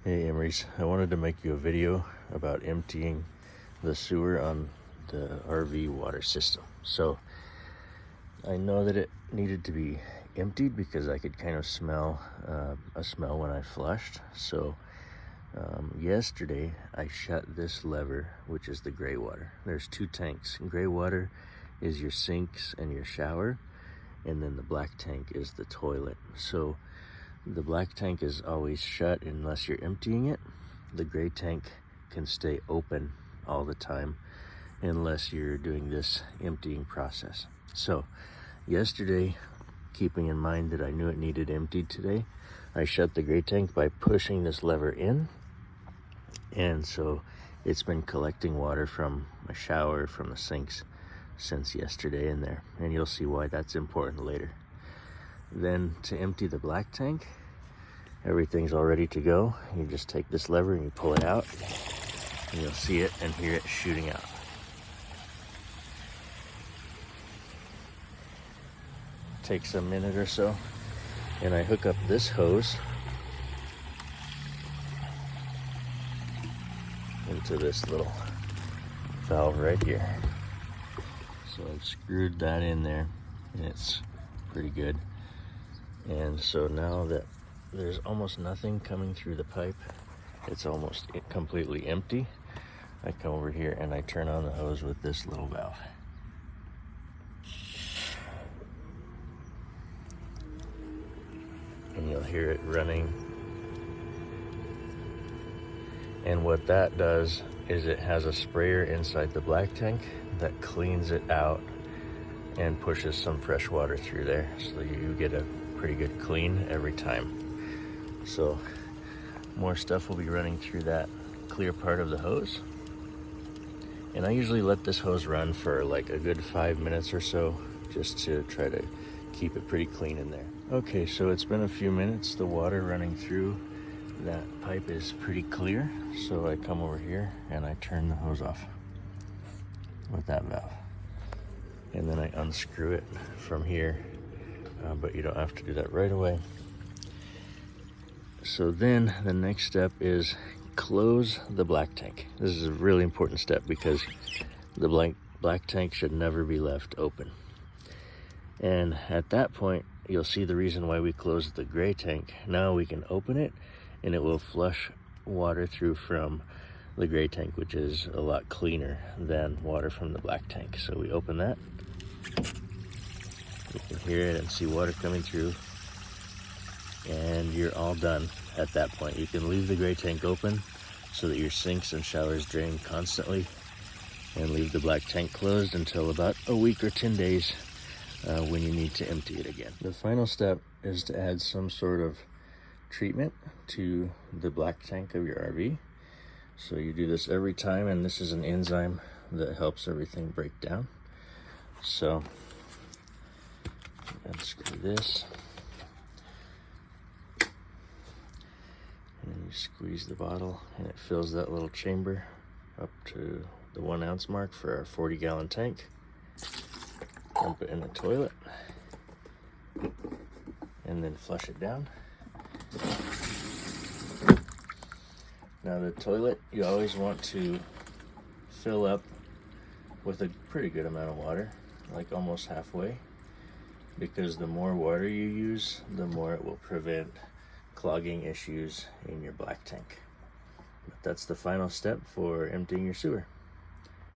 Hey Emery's, I wanted to make you a video about emptying the sewer on the RV water system. So I know that it needed to be emptied because I could kind of smell a smell when I flushed. So yesterday I shut this lever, which is the gray water. There's two tanks. Gray water is your sinks and your shower, and then the black tank is the toilet. So the black tank is always shut unless you're emptying it. The gray tank can stay open all the time unless you're doing this emptying process. So yesterday, keeping in mind that I knew it needed emptied today, I shut the gray tank by pushing this lever in. And so it's been collecting water from my shower, from the sinks since yesterday in there. And you'll see why that's important later. Then to empty the black tank, everything's all ready to go. You just take this lever and you pull it out, and you'll see it and hear it shooting out. Takes a minute or so, and I hook up this hose into this little valve right here. So I've screwed that in there, and it's pretty good. And so now that there's almost nothing coming through the pipe, it's almost completely empty, I come over here and I turn on the hose with this little valve. And you'll hear it running. And what that does is it has a sprayer inside the black tank that cleans it out and pushes some fresh water through there, so you get a pretty good clean every time. So more stuff will be running through that clear part of the hose. And I usually let this hose run for like a good 5 minutes or so, just to try to keep it pretty clean in there. Okay, so it's been a few minutes. The water running through that pipe is pretty clear. So I come over here and I turn the hose off with that valve. And then I unscrew it from here, but you don't have to do that right away. So then the next step is close the black tank. This is a really important step because the black tank should never be left open. And at that point, you'll see the reason why we closed the gray tank. Now we can open it and it will flush water through from the gray tank, which is a lot cleaner than water from the black tank. So we open that. You can hear it and see water coming through, and you're all done at that point. You can leave the gray tank open so that your sinks and showers drain constantly, and leave the black tank closed until about a week or 10 days when you need to empty it again. The final step is to add some sort of treatment to the black tank of your RV. So you do this every time, and this is an enzyme that helps everything break down. So unscrew this, and then you squeeze the bottle and it fills that little chamber up to the 1 ounce mark for our 40-gallon tank. Dump it in the toilet and then flush it down. Now the toilet, you always want to fill up with a pretty good amount of water, like almost halfway, because the more water you use, the more it will prevent clogging issues in your black tank. But that's the final step for emptying your sewer.